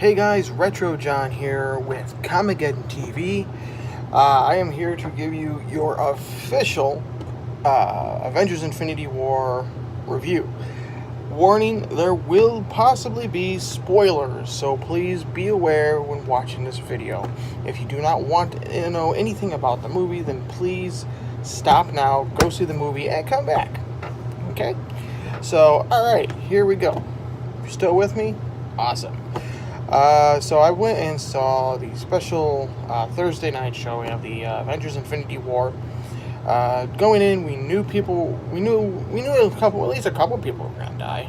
Hey guys, Retro John here with Comigeddon TV. I am here to give you your official Avengers Infinity War review. Warning, there will possibly be spoilers, so please be aware when watching this video. If you do not want to know anything about the movie, then please stop now, go see the movie, and come back. Okay? So, alright, here we go. You're still with me? Awesome. So I went and saw the special Thursday night showing of the Avengers Infinity War. Going in, we knew at least a couple people were gonna die.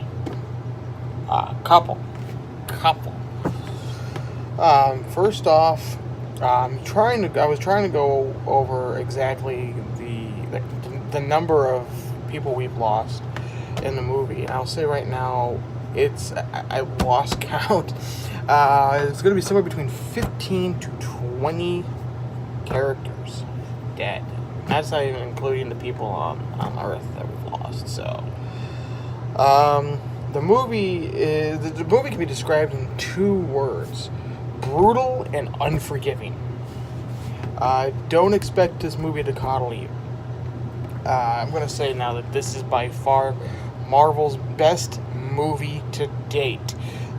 Couple. First off, I was trying to go over exactly the number of people we've lost in the movie. And I'll say right now, I lost count. It's going to be somewhere between 15 to 20 characters dead. That's not even including the people on Earth that we've lost. So, the movie can be described in two words: brutal and unforgiving. Don't expect this movie to coddle you. I'm going to say now that this is by far Marvel's best movie to date.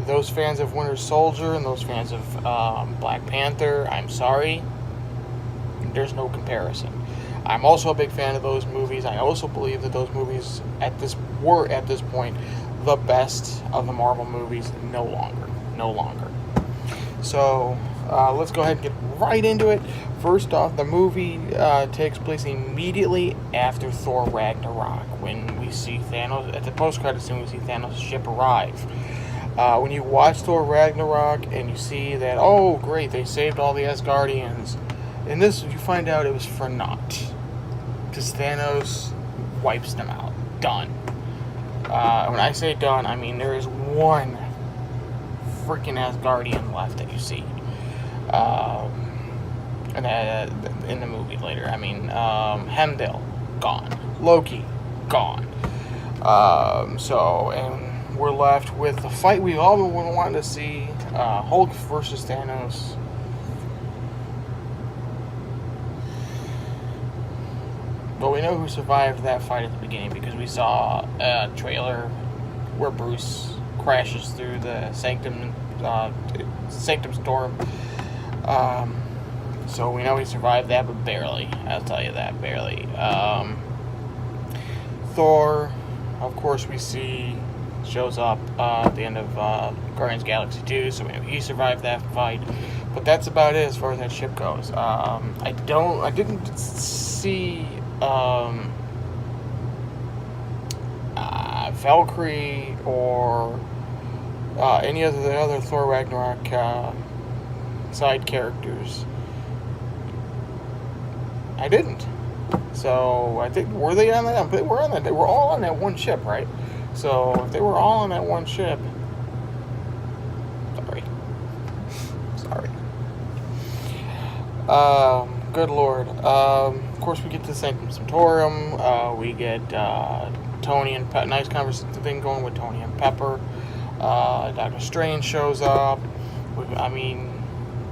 Those fans of Winter Soldier and those fans of Black Panther, I'm sorry, there's no comparison. I'm also a big fan of those movies. I also believe that those movies were at this point the best of the Marvel movies. No longer. So let's go ahead and get right into it. First off, the movie takes place immediately after Thor Ragnarok, when we see Thanos, at the post-credit scene, we see Thanos' ship arrive. When you watch Thor Ragnarok and you see that, oh great, they saved all the Asgardians, in this you find out it was for naught, because Thanos wipes them out. Done. When I say done, I mean there is one freaking Asgardian left that you see. In the movie later. I mean, Heimdall, gone. Loki, gone. And we're left with the fight we all been wanting to see, Hulk versus Thanos. But we know who survived that fight at the beginning, because we saw a trailer where Bruce crashes through the Sanctum Storm. So we know he survived that, but barely. I'll tell you that, barely. Thor, of course, we see shows up at the end of Guardians of the Galaxy 2, so we know he survived that fight. But that's about it as far as that ship goes. I didn't see Valkyrie or any of the other Thor Ragnarok side characters. I didn't. So I think, were they on that? They were on that. They were all on that one ship, right? So if they were all on that one ship, sorry. Good Lord. Of course, we get to Sanctum Sanctorum. We get Tony and nice conversation thing going with Tony and Pepper. Doctor Strange shows up.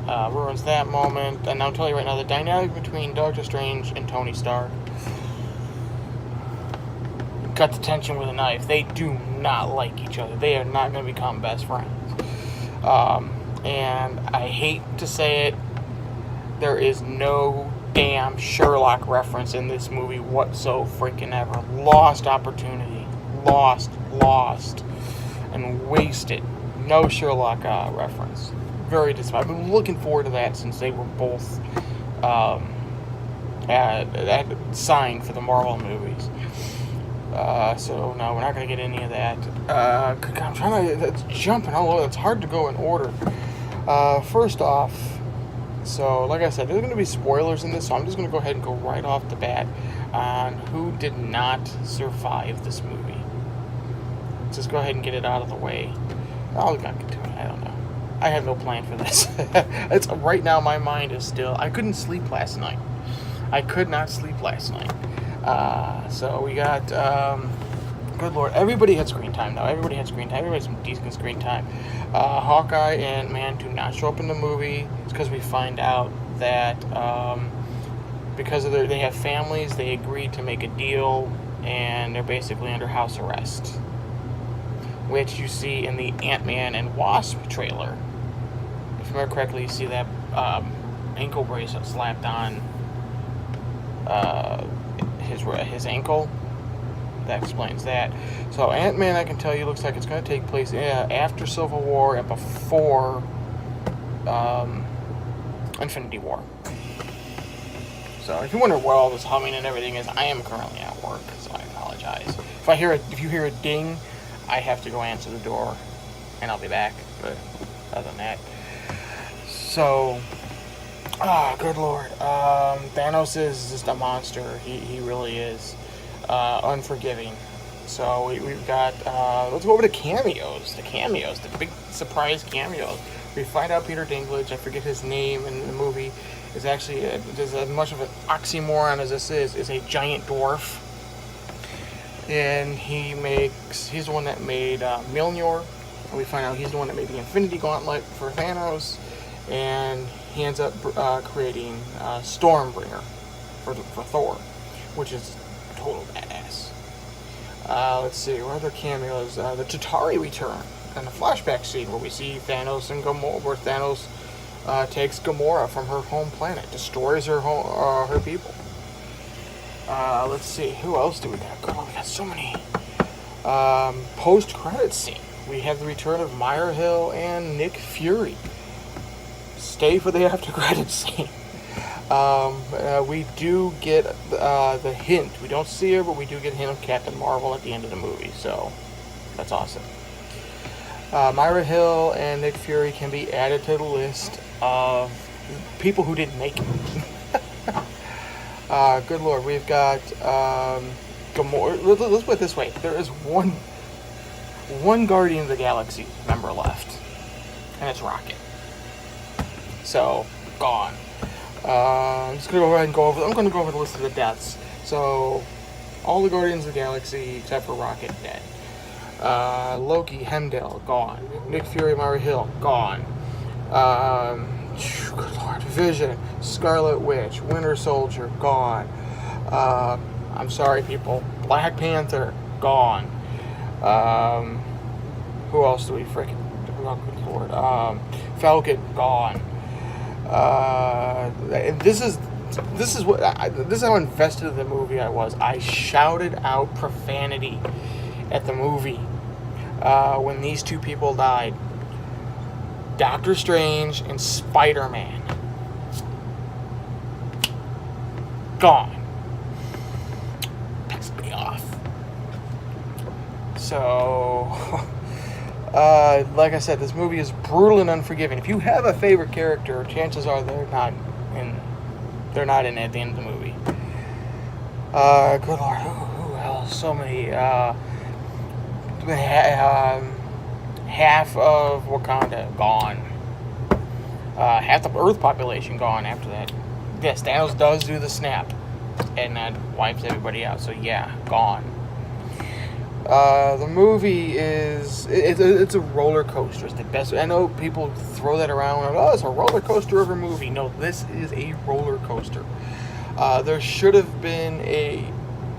Ruins that moment. And I'll tell you right now, the dynamic between Doctor Strange and Tony Stark, cut the tension with a knife. They do not like each other. They are not going to become best friends. And I hate to say it, there is no damn Sherlock reference in this movie whatsoever. Lost opportunity. Lost. And wasted. No Sherlock reference. Very disappointed. I've been looking forward to that since they were both signed for the Marvel movies. So no, we're not going to get any of that. I'm trying to, it's jumping all over. It's hard to go in order. First off, so like I said, there's going to be spoilers in this, so I'm just going to go ahead and go right off the bat on who did not survive this movie. Let's just go ahead and get it out of the way. I'll get to it. I don't know. I have no plan for this. It's right now. My mind is still. I couldn't sleep last night. I could not sleep last night. So we got good lord. Everybody had screen time, though. Everybody had screen time. Everybody had some decent screen time. Hawkeye and Man do not show up in the movie. It's because we find out that because of they have families, they agreed to make a deal, and they're basically under house arrest. Which you see in the Ant-Man and Wasp trailer. If you remember correctly, you see that ankle bracelet slapped on his ankle. That explains that. So Ant-Man, I can tell you, looks like it's going to take place after Civil War and before Infinity War. So if you wonder what all this humming and everything is, I am currently at work, so I apologize. If you hear a ding, I have to go answer the door, and I'll be back. But other than that, so good lord, Thanos is just a monster. He really is. Unforgiving. So we've got, let's go over to cameos. The big surprise cameos. We find out Peter Dinklage, I forget his name in the movie, is actually, there's as much of an oxymoron as this is a giant dwarf. And he's the one that made Mjolnir. And we find out he's the one that made the Infinity Gauntlet for Thanos. And he ends up creating Stormbringer for Thor, which is total badass. Let's see, what other cameos? The Chitauri return in the flashback scene where we see Thanos and Gamora, where Thanos takes Gamora from her home planet, destroys her people. Let's see, who else do we got? God, we got so many. Post-credits scene. We have the return of Myra Hill and Nick Fury. Stay for the after-credits scene. We do get the hint. We don't see her, but we do get a hint of Captain Marvel at the end of the movie, so that's awesome. Myra Hill and Nick Fury can be added to the list of people who didn't make it. Good lord, we've got Gamora. Let's put it this way: there is one Guardian of the Galaxy member left, and it's Rocket. So gone. I'm just gonna go ahead and go over the list of the deaths. So all the Guardians of the Galaxy except for Rocket dead. Loki, Heimdall, gone. Nick Fury, Myra Hill, gone. Good lord, Vision, Scarlet Witch, Winter Soldier, gone. I'm sorry, people. Black Panther, gone. Who else do we freaking? Oh, good lord. Falcon, gone. This is how invested in the movie I was. I shouted out profanity at the movie when these two people died. Doctor Strange and Spider-Man. Gone. Pissed me off. So, like I said, this movie is brutal and unforgiving. If you have a favorite character, chances are they're not in at the end of the movie. Good lord, who else? So many. Half of Wakanda gone. Half the Earth population gone after that. Yes, Thanos does do the snap, and that wipes everybody out. So yeah, gone. The movie it's a roller coaster. It's the best. I know people throw that around. Oh, it's a roller coaster of a movie. No, this is a roller coaster. There should have been a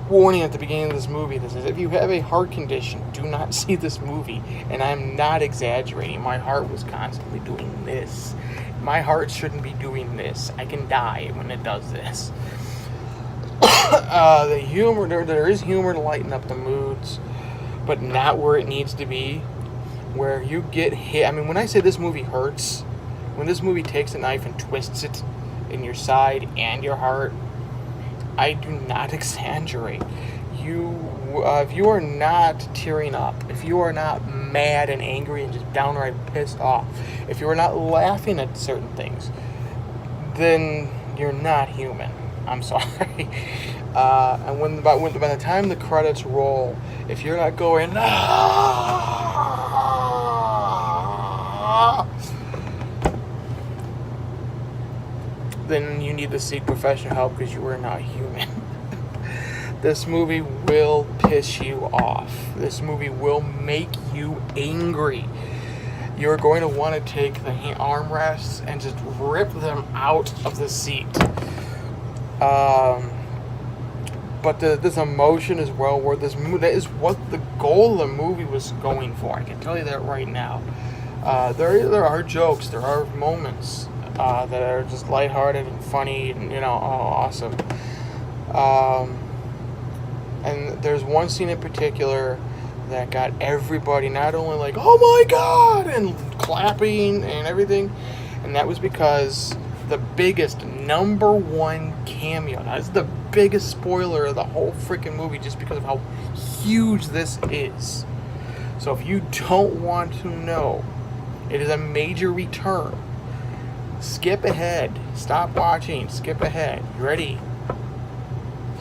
warning at the beginning of this movie that says, if you have a heart condition, do not see this movie. And I'm not exaggerating. My heart was constantly doing this. My heart shouldn't be doing this. I can die when it does this. The humor, there is humor to lighten up the moods, but not where it needs to be. Where you get hit. I mean, when I say this movie hurts, when this movie takes a knife and twists it in your side and your heart, I do not exaggerate. If you are not tearing up, if you are not mad and angry and just downright pissed off, if you are not laughing at certain things, then you're not human. I'm sorry. And by the time the credits roll, if you're not going, then you need to seek professional help because you are not human. This movie will piss you off. This movie will make you angry. You're going to want to take the armrests and just rip them out of the seat. But this emotion is well worth this movie. That is what the goal of the movie was going for. I can tell you that right now. There are jokes, there are moments that are just lighthearted and funny, and awesome. And there's one scene in particular that got everybody not only like, oh my god, and clapping and everything, and that was because the biggest number one cameo. Now, this is the biggest spoiler of the whole freaking movie just because of how huge this is. So if you don't want to know, it is a major return. Skip ahead. Stop watching. Skip ahead. You ready?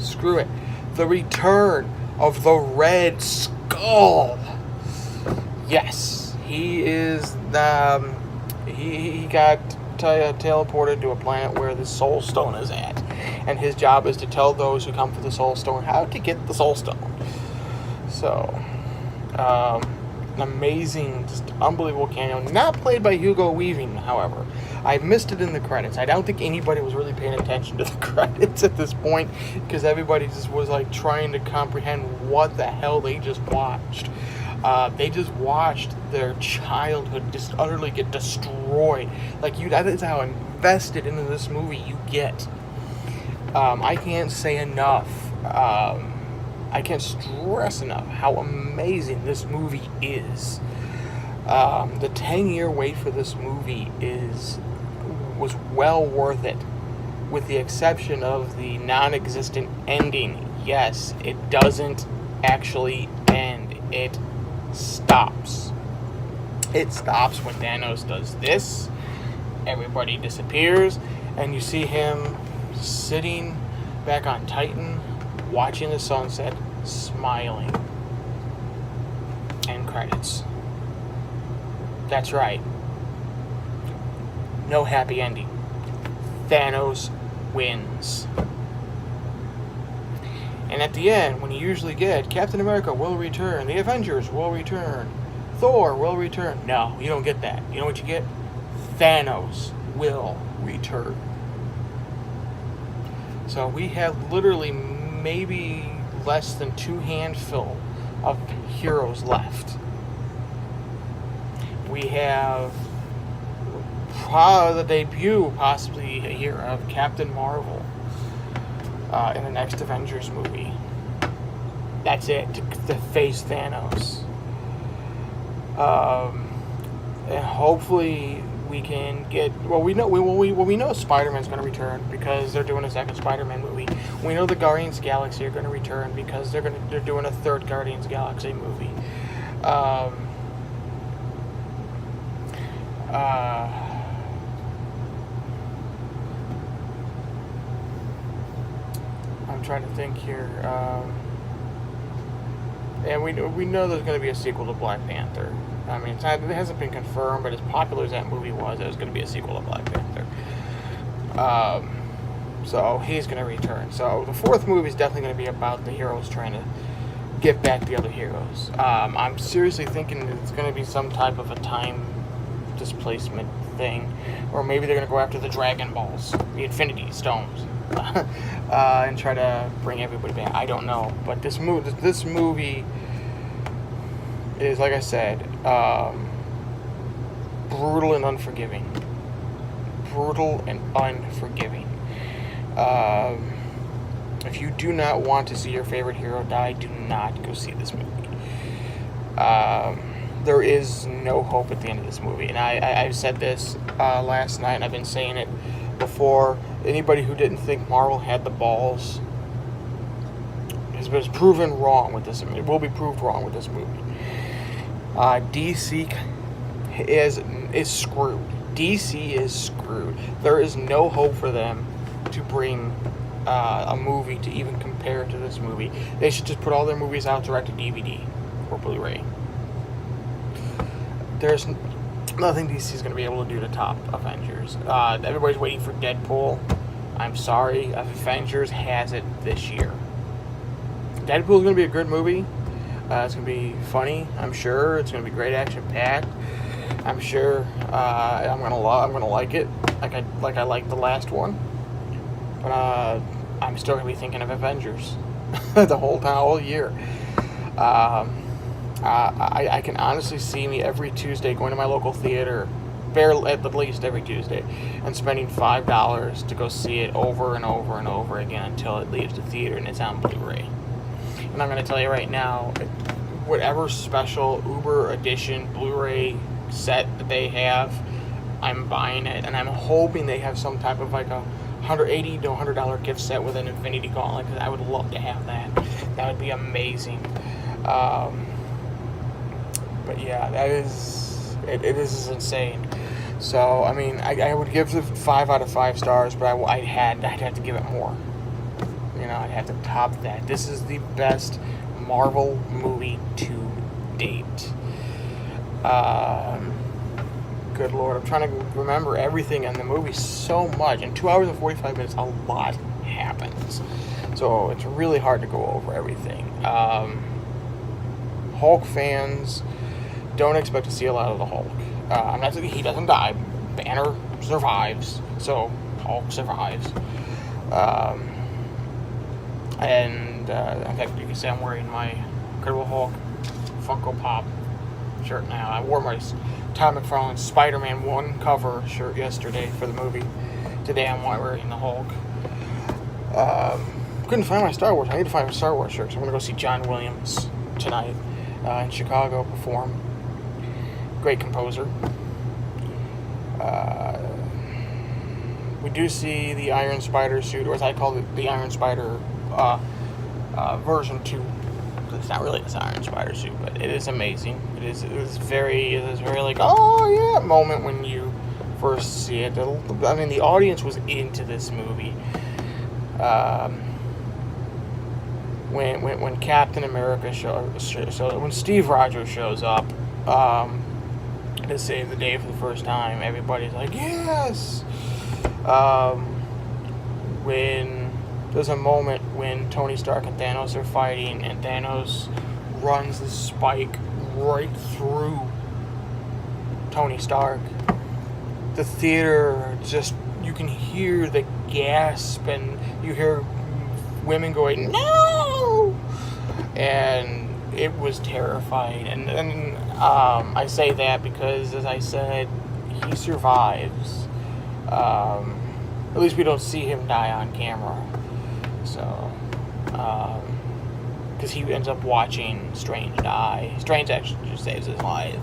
Screw it. The return of the Red Skull. Yes, he is the. He got teleported to a planet where the Soul Stone is at, and his job is to tell those who come for the Soul Stone how to get the Soul Stone. So, an amazing, just unbelievable cameo. Not played by Hugo Weaving, however. I missed it in the credits. I don't think anybody was really paying attention to the credits at this point, because everybody just was like trying to comprehend what the hell they just watched. They just watched their childhood just utterly get destroyed. That is how invested into this movie you get. I can't say enough. I can't stress enough how amazing this movie is. The 10-year wait for this movie was well worth it, with the exception of the non-existent ending. Yes, it doesn't actually end. It stops. It stops when Thanos does this. Everybody disappears, and you see him sitting back on Titan, watching the sunset, smiling. End credits. That's right. No happy ending. Thanos wins. And at the end, when you usually get Captain America will return, the Avengers will return, Thor will return. No, you don't get that. You know what you get? Thanos will return. So we have literally maybe less than 2 handful of heroes left. We have the debut, possibly here, of Captain Marvel in the next Avengers movie. That's it, to face Thanos. And hopefully we can get. We know Spider-Man's going to return because they're doing a second Spider-Man movie. We know the Guardians of the Galaxy are going to return because they're doing a third Guardians of the Galaxy movie. I'm trying to think here. And we know there's going to be a sequel to Black Panther. I mean, it hasn't been confirmed, but as popular as that movie was, it was going to be a sequel to Black Panther. So he's going to return. So the 4th movie is definitely going to be about the heroes trying to get back the other heroes. I'm seriously thinking it's going to be some type of a time displacement thing, or maybe they're going to go after the Dragon Balls, the Infinity Stones, and try to bring everybody back. I don't know, but this movie is, like I said, brutal and unforgiving. Brutal and unforgiving. If you do not want to see your favorite hero die, do not go see this movie. There is no hope at the end of this movie. And I've said this last night, and I've been saying it before. Anybody who didn't think Marvel had the balls has been proven wrong with this. It will be proved wrong with this movie. DC is screwed. DC is screwed. There is no hope for them to bring a movie to even compare to this movie. They should just put all their movies out direct to DVD or Blu-ray. There's nothing DC is going to be able to do to top Avengers. Everybody's waiting for Deadpool. I'm sorry, Avengers has it this year. Deadpool's gonna be a good movie. It's gonna be funny, I'm sure. It's gonna be great action packed. I'm sure I'm gonna like it, like I liked the last one. But I'm still gonna be thinking of Avengers the whole year. I can honestly see me every Tuesday going to my local theater, barely at least every Tuesday, and spending $5 to go see it over and over and over again until it leaves the theater and it's on Blu-ray. And I'm going to tell you right now, whatever special Uber edition Blu-ray set that they have, I'm buying it, and I'm hoping they have some type of like a $180 to $100 gift set with an Infinity Gauntlet, because I would love to have that. That would be amazing. But yeah, it is insane. So I mean, I would give it 5 out of 5 stars, but I'd have to give it more. You know, I'd have to top that. This is the best Marvel movie to date. Good Lord, I'm trying to remember everything in the movie so much. In 2 hours and 45 minutes, a lot happens. So it's really hard to go over everything. Hulk fans, don't expect to see a lot of the Hulk. I'm not saying he doesn't die. Banner survives, so Hulk survives. In fact, you can see I'm wearing my Incredible Hulk Funko Pop shirt now. I wore my Todd McFarlane's Spider-Man 1 cover shirt yesterday for the movie. Today I'm wearing the Hulk. Couldn't find my Star Wars. I need to find my Star Wars shirt, so I'm going to go see John Williams tonight in Chicago perform. Great composer. We do see the Iron Spider suit, or as I call it, the Iron Spider version 2. It's not really this Iron Spider suit, but it is amazing. It is very like, oh yeah, moment when you first see it. I mean, the audience was into this movie. When Captain America when Steve Rogers shows up to save the day for the first time, everybody's like, yes. When there's a moment when Tony Stark and Thanos are fighting, and Thanos runs the spike right through Tony Stark. The theater just, you can hear the gasp, and you hear women going, no! And it was terrifying. And I say that because, as I said, he survives. At least we don't see him die on camera. So, because he ends up watching Strange die. Strange actually just saves his life.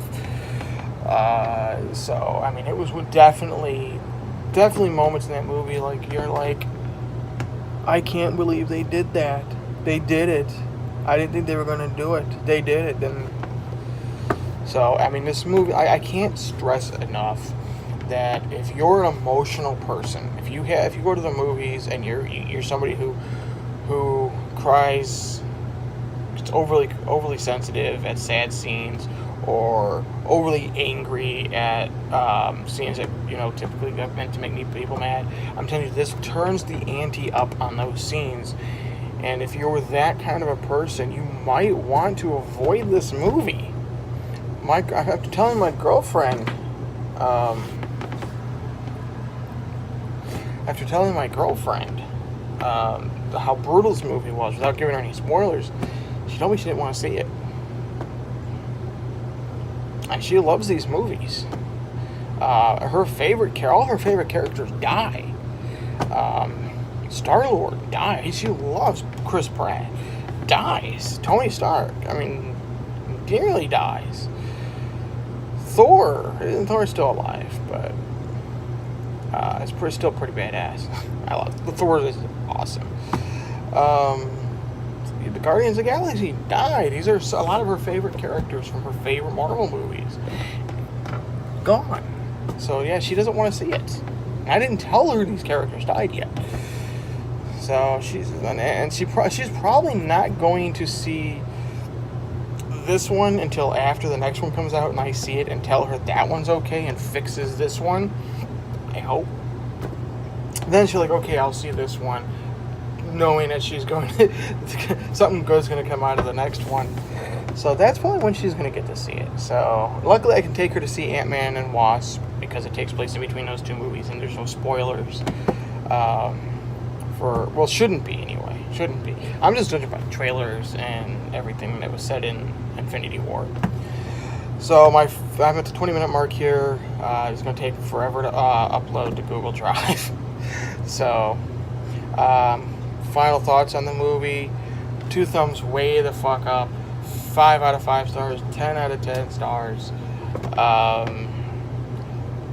So, I mean, it was definitely moments in that movie like, you're like, I can't believe they did that. They did it. I didn't think they were going to do it. They did it. And so, I mean, this movie, I can't stress enough that if you're an emotional person, if you go to the movies and you're somebody who cries, it's overly sensitive at sad scenes, or overly angry at scenes that, you know, typically are meant to make people mad, I'm telling you, this turns the ante up on those scenes. And if you're that kind of a person, you might want to avoid this movie. After telling my girlfriend, how brutal this movie was, without giving her any spoilers, she told me she didn't want to see it. And she loves these movies. All her favorite characters die. Star-Lord dies. She loves Chris Pratt. Dies. Tony Stark, I mean, dearly dies. Thor's still alive, but it's still pretty badass. I love it. The Thor is awesome. The Guardians of the Galaxy died. These are a lot of her favorite characters from her favorite Marvel movies. Gone. So yeah, she doesn't want to see it. And I didn't tell her these characters died yet. So she's probably not going to see this one until after the next one comes out and I see it and tell her that one's okay and fixes this one. I hope. Then she's like, okay, I'll see this one. knowing that she's going to, something good's going to come out of the next one. So that's probably when she's going to get to see it. So luckily I can take her to see Ant-Man and Wasp because it takes place in between those two movies and there's no spoilers. Well, shouldn't be anyway. Shouldn't be. I'm just judging by trailers and everything that was said in Infinity War. So I'm at the 20-minute mark here. It's going to take forever to upload to Google Drive. So, final thoughts on the movie. 2 thumbs way the fuck up. 5 out of 5 stars. 10 out of 10 stars.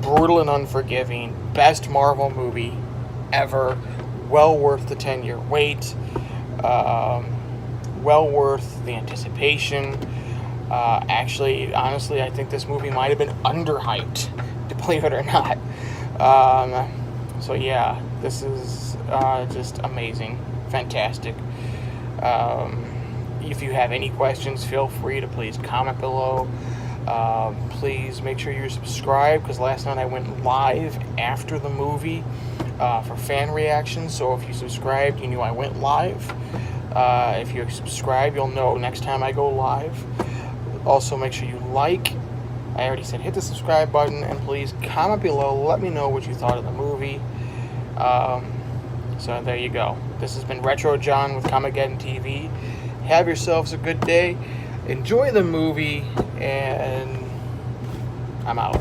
Brutal and unforgiving. Best Marvel movie ever. Well worth the 10-year wait. Well worth the anticipation. Actually, honestly, I think this movie might have been underhyped, to believe it or not. So yeah, this is just amazing, fantastic. If you have any questions, feel free to please comment below. Please make sure you're subscribed, because last night I went live after the movie for fan reactions. So if you subscribed, you knew I went live. If you subscribe, you'll know next time I go live. Also, make sure you like. I already said hit the subscribe button, and please comment below. Let me know what you thought of the movie. So there you go. This has been Retro John with Comic-Geddon TV. Have yourselves a good day. Enjoy the movie, and I'm out.